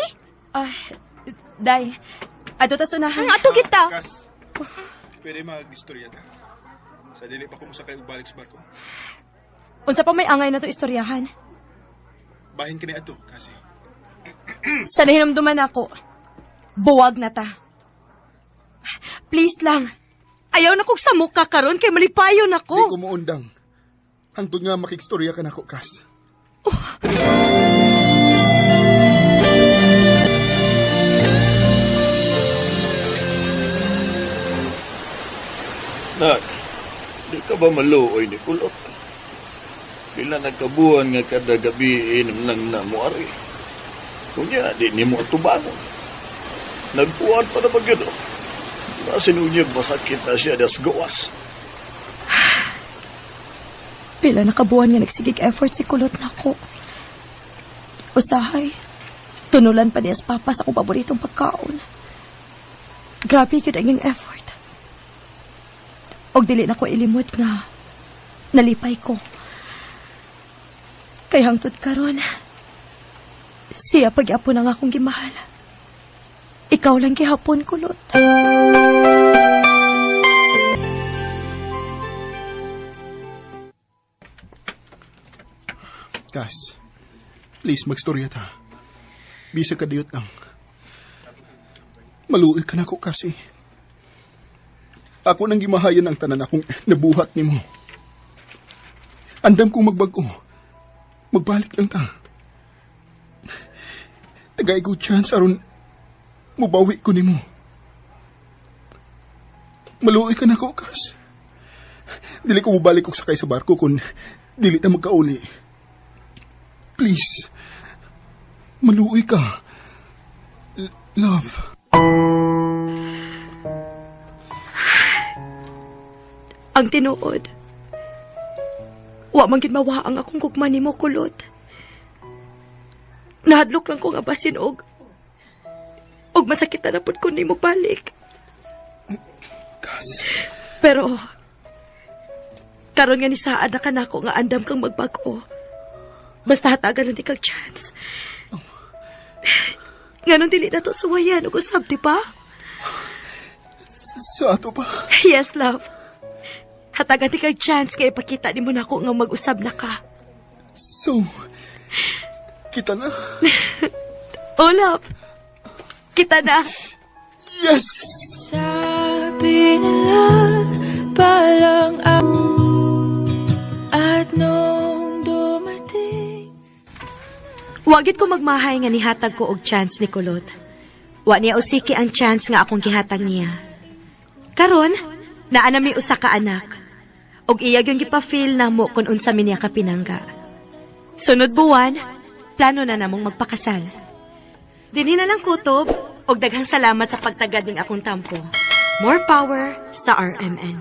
Day. Ato ta sunahan. Ang ato kita. Kas, pwede mag-istorya ta. Sa dili pa kumusakay og balik sa barko. Unsa pa may angay na to istoryahan? Bahin kini ato kasi. Sa nahinumduman ako, buwag na ta. Please lang. Ayaw na kong sa mukha karon kay malipayon Di ako. ko muundang. Hangtod nga makikstorya ka na ko, Kas. Nak, di ka ba maluoy ni Kulot? Pila nagkabuhan nga kada gabi nang namuari. Kunya, di ni mo atubangon. Nagpuan pa na magyado. Nasinunyag masakit na siya das gawas. Pila nakabuhan nga nagsigig effort si Kulot na ko. Usahay, tunulan pa niya sa papa sa akong paboritong pagkaon. Grabe yun ang iyong effort. Og dili na ko ilimot nga, nalipay ko. Kay hangtod karon, siya pag-apon ang akong gimahal. Ikaw lang gihapon, Kulot. Kas, please magstorya ta. Bisa ka diyot lang. Maluoy ka na ko kasi. Ako nang gimahayan ang tanan akong nabuhat ni mo. Andam kong magbago. Magbalik lang ta. Tagay ko chance aron mubawi ko ni mo. Maluoy ka na ko, Kas. Dili ko mubalik og sakay sa barko kung dili ta magkauli. Please. Maluoy ka. Love. Ang tinuod. Wa man gid mawa ang akong gugma nimo kulot. Nahadlok lang ko nga basin og masakit na pud ko nimo balik. Pero karon nga ni saad na kanako nga andam kang magbago. Basta hatagan lang di kag chance. Nganon dili na to suwayan ug usab di ba? Sa ato pa. Yes, love. Hatagan di kag chance kay ipakita nimo nako nga mag-usab na ka. So, kita na. Oh, love. Kita na. Yes! Sabi nila palang at nung dumating. Wagit ko magmahay nga nihatag ko og chance ni Kulot. Wa niya usiki ang chance nga akong gihatag niya. Karon, naa na may usa ka anak. Og iyag yung gipa-feel na mo kung unsa mi niya kapinangga. Sunod buwan, plano na namong magpakasal. Dinhi na lang kutob, og daghang salamat sa pagtagad ning akong tampo. More power sa RMN.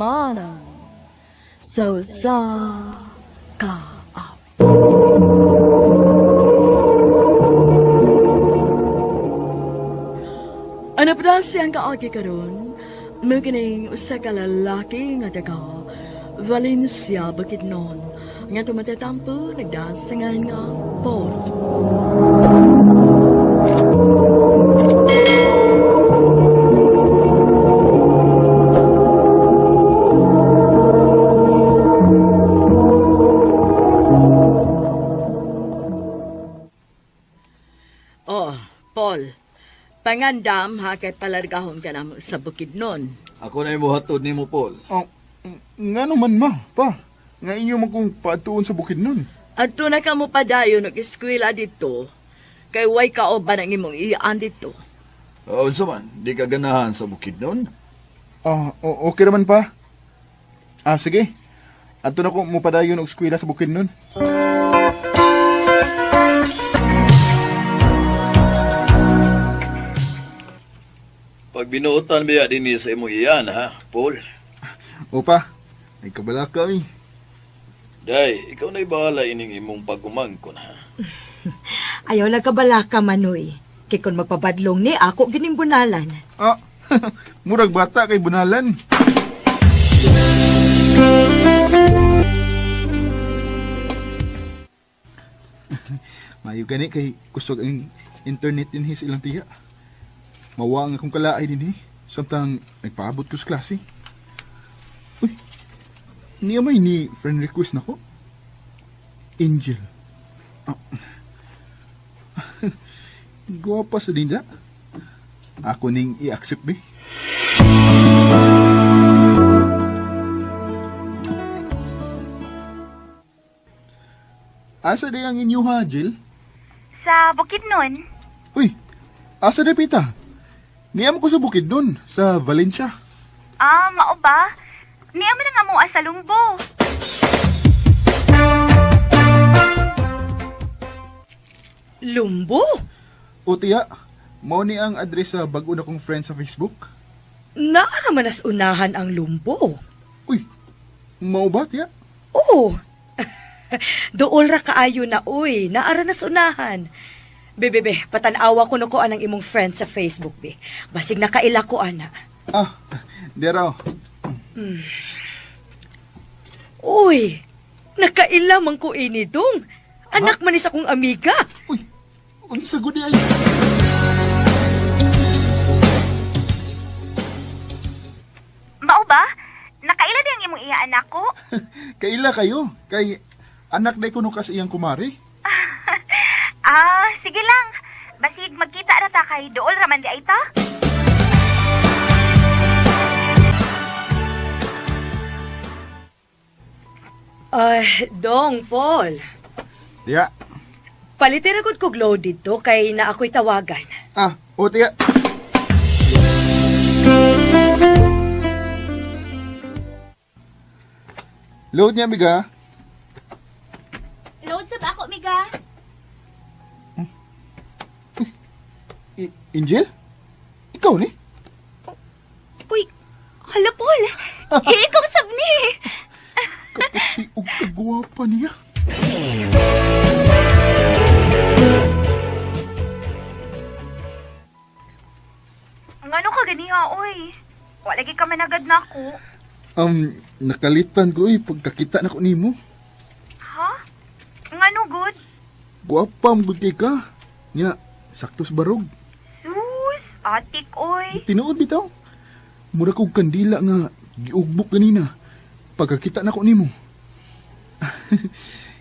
Mana so sa ka up. Ano pa siyang kaagi karon? Maganing usa ka lalaki nga taga Valencia Bukidnon. Nga tumatatampo nagdasangan nga Paul. Oh, Paul. Pangandam ha kay palargahon ka na mo sa Bukidnon. Ako na imuhatod ni mo, Paul. Oh, nga naman ma, pa. Nga inyo man kong patuon sa Bukidnon. At na ka mo padayon nag-eskwela dito, kay way ka o ba nang imong iyaan dito? Unsa man, di ka ganahan sa Bukidnon? Okay naman pa. Sige. Ato na ko mo padayon og eskwela sa Bukidnon. Pag binuotan biya din sa imong iyan, ha, Paul? Opa, ay kabala kami. Day, ikaw na'y bahala ining imong pagumangkon, ha? Ayaw lang kabalaka, Manoy. Kay kung magpabadlong ni ako, gining bunalan. Murag bata kay bunalan. Mayo gani kay kusog ang internet din his ilang tiya. Mawa ang akong kalaay din samtang nagpaabot ko sa klase. Uy, niya may ni friend request na ko. Angel. Gwapa sa dinda. Ako ning i-accept be. Asa di ang inyo ha, Jill? Sa Bukidnon. Uy, asa di pita? Niyam ko sa Bukidnon, sa Valencia. Mao ba? Niyam na nga mo sa Lumbo. Lumbo? O tiya, mao ni ang address sa bago na kong friend sa Facebook. Naara man as unahan ang Lumbo. Uy, mao ba tiya? Oo. Dool ra kaayo na, uy. Naara nas unahan. Bebe, patanawa ko ko anang imong friend sa Facebook, be. Basig nakaila ko, ana. Di raw. Uy, nakaila man ko ini dong. Anak man isa kong amiga. Uy, unsa gud ay. Mao ba? Nakaila din ang imong iya anak ko? Kaila kayo, kay anak day kuno kas iyang kumari. Sige lang. Basig magkita na ta kay dool raman di ay ta. Dong, Paul. Tiya. Palitin agad ko glow dito kay na ako'y tawagan. O tiya. Load niya, Miga. Load sa bako, Miga. Angel? Ikaw ni? Uy, hala, Paul. Ikaw sabni. Kaputi o kagwapa niya. Ngano ka ganiha, oy? Wala lagi ka managad na ako. Nakalitan ko pagkakita na ko nimo. Ha? Ngano, good? Guwapa mo kay ka. Nya, saktos barog. Sus, atik, oy. Tinuod bitaw. Mura kong kandila nga giugbok ganina. Pagkakita na ko nimo.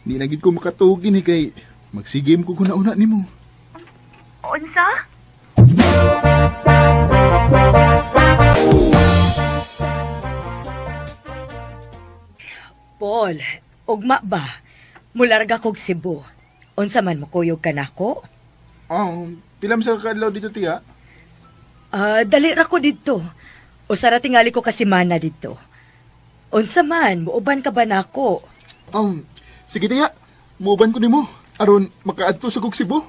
Di na gid ko makatugin kay magsigim ko kuna-una nimo. Unsa? Paul, ugma ba? Mularga kog Cebu. Unsa man mo kuyog ka nako? Pilam sa kadlaw dito tiya? Dali ra ko didto. Usara tingali ko kasi mana didto. Unsa man, muuban ka ba nako? Sige tiya. Muuban ko nimo aron makaadto sa kog Cebu.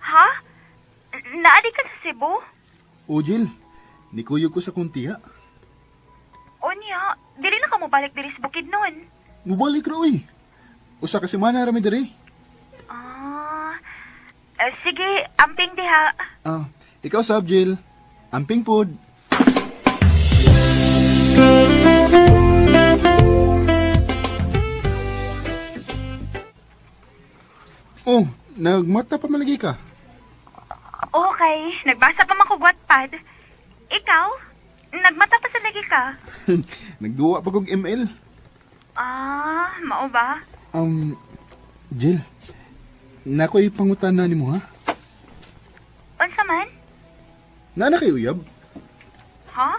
Ha? Naadi ka sa Cebu? O Jill, nikuyog ko sa kuntiya. Onya, dili na ka mo balik diri sa bukid nun. Mubalik ra usa ka semana rami diri. Sige, amping diha. Ikaw sab Jill. Amping pod. Oh, nagmata pa malagi ka. Okay, nagbasa pa man ko Wattpad. Ikaw? Nagmata pa sa lagi ka? Nagduwa pa kong ML. Mao ba? Jill, nakoy pangutan na nimo ha? Unsa man? Nana kay uyab? Ha?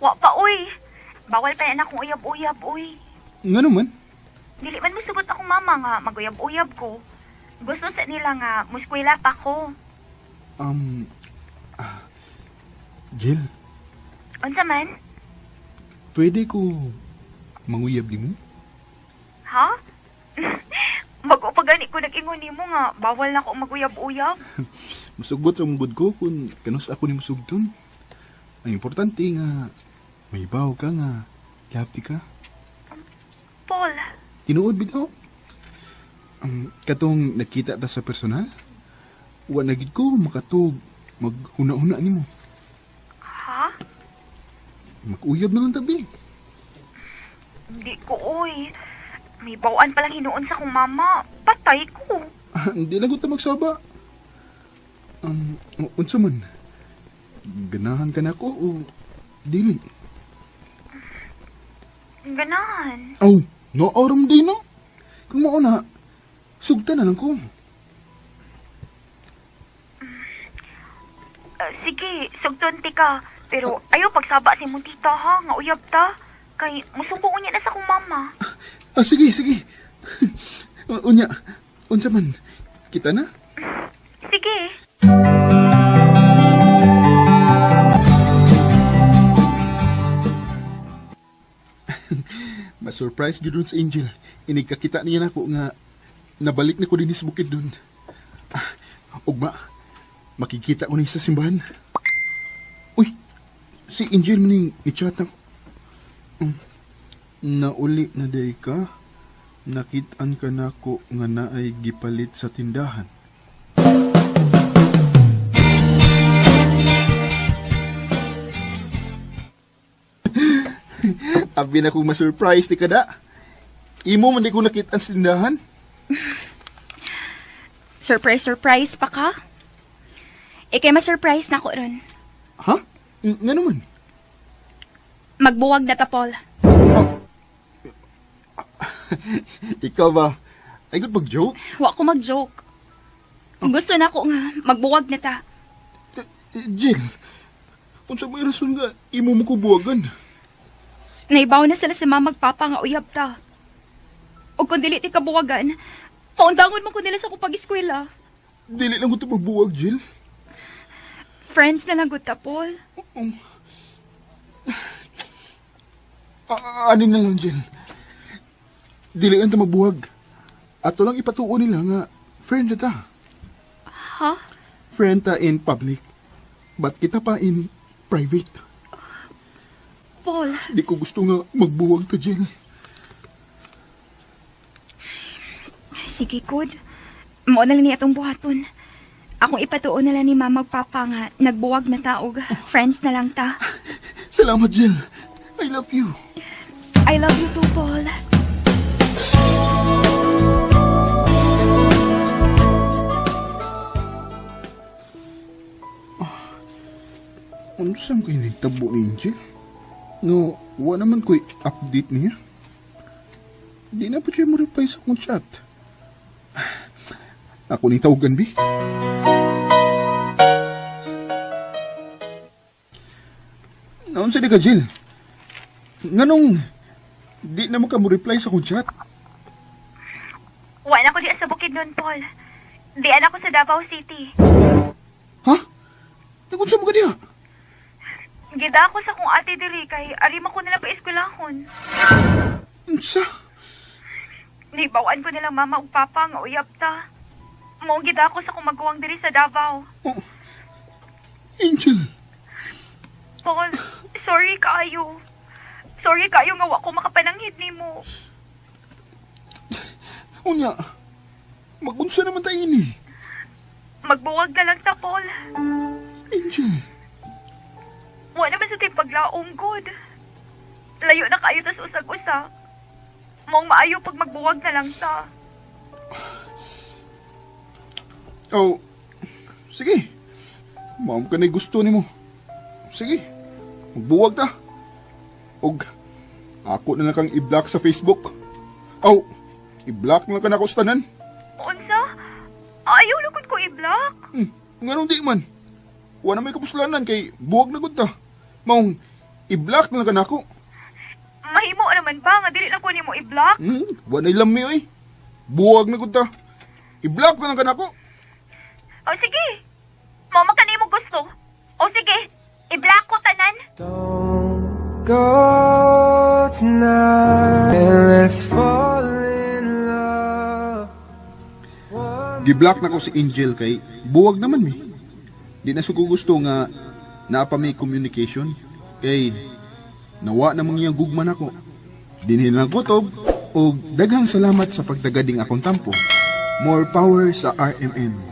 Wa pa, uy. Bawal pa yan akong uyab-uyab, uy. Ngano man? Dili man misugot akong mama nga maguyab-uyab ko. Gusto sa nila nga muskwela pa ko. Jill, Unsa man? pwede ko manguyab nimo? Ha? Mag-upagani ko nag-ingon nimo nga bawal na ako maguyab-uyab. Masugot ra mong ko kung kanus ako ni musugton. Ang importante nga may baw ka nga healthy ka. Paul, Tinuod bitaw. Katong nakita ta sa personal, wa na gid ko makatug maghuna-huna nimo. ha? Mag-uyab na lang tabi. Hindi ko, uy. May bawaan palang hinuon sa kong mama. Patay ko. Hindi na ko ta magsaba. Unsa man? Ganahan ka na ako o dili? Ganahan. Nooram din no? Kung mauna, sugta na lang ko. Sige, sugtunti ka. Pero ayaw pagsaba si mong tita ha, nga uyab ta. Kay musumbong niya na sa kong mama. Sige. Unya, unsa man? Kita na? Sige. Ma-surprise gid dun sa Angel. Inigkakita niya nako nga nabalik na ko din sa bukid dun. Ugma, makikita ko ni sa simbahan. Uy, si Angel maning i-chat ako. Nauli na day ka. Nakitaan ka nako nga naay gipalit sa tindahan. Abi na kong ma-surprise ti kada. Imo man di ko nakita sa tindahan. Surprise pa ka? Ikay ma-surprise na ko ron. Ha? Nga naman? Magbuwag na ta, Paul. Ikaw ba? Ay, good mag-joke? Wa ko mag-joke. Gusto na ko nga magbuwag na ta. Jill, Kung sa may rason nga, imo mo ko buwagan. Naibaw na sila sa mga magpapa nga uyab ta. O kung dili ti kabuwagan, paundangon mo ko nila sa kupag eskwela. Dili lang ko ito magbuwag, Jill. Friends na lang gud ta, Paul. Anin na lang, Jill. Dili lang ito magbuwag. Ato lang ipatuo nila nga, friend na ta. Ha? Friend ta in public. But kita pa in private. Paul. Di ko gusto nga magbuwag ta, Jill. Sige, Kud. Mo na lang ni atong buhaton. Akong ipatuo na lang ni mama ug papa nga nagbuwag na taog. Friends na lang ta. Salamat, Jill. I love you. I love you too, Paul. Ano saan kayo nagtabo ni Angel? No, wala naman ko'y update niya. Di na pa siya mo reply sa akong chat. Ako ni tawagan, Bi. Naon sa di ka, Jill? Nganong di naman ka mo reply sa akong chat? Wala ko di sa bukid nun, Paul. Di anak ko sa Davao City. Ha? Nagunsa mo ka diya? Gida ako sa kong ate diri kay arima ko nila pa eskwelahon. Unsa? Nibawaan ko nilang mama ug papa nga uyab ta. Mo gida ako sa kong maguwang diri sa Davao. Oh. Angel. Paul, sorry kayo. Sorry kayo nga wa ko makapananghid nimo. Unya, magunsa naman tayo ini. Magbuwag na lang ta, Paul. Angel. Wa naman sa tayong paglaom, good. Layo na kayo tas usag-usa. Mong maayo pag magbuwag na lang ta. Oh, sige. Ma'am ka na gusto ni mo. Sige, magbuwag ta. Og, ako na lang kang i-block sa Facebook. Oh, i-block na lang ka na ako sa tanan. Unsa? Ayaw lugod ko i-block. Nganong di man. Wala may kapuslanan kay buwag na gud ta. Maong, i-block na lang ka na ako. Mahimo naman ba nga dili lang ko nimo i-block? Wala na lami oy. Buwag na gud ta. I-block na lang ka na ako. O sige. Mo makanimo gusto. O sige, i-block ko tanan. Go tonight and let's fall in love. Gi-block na ko si Angel kay buwag naman mi. Di na ko gusto nga naapa may communication kay nawa namang iyang gugman ako. Dinhin lang kutob o daghang salamat sa pagtagading akong tampo. More power sa RMN.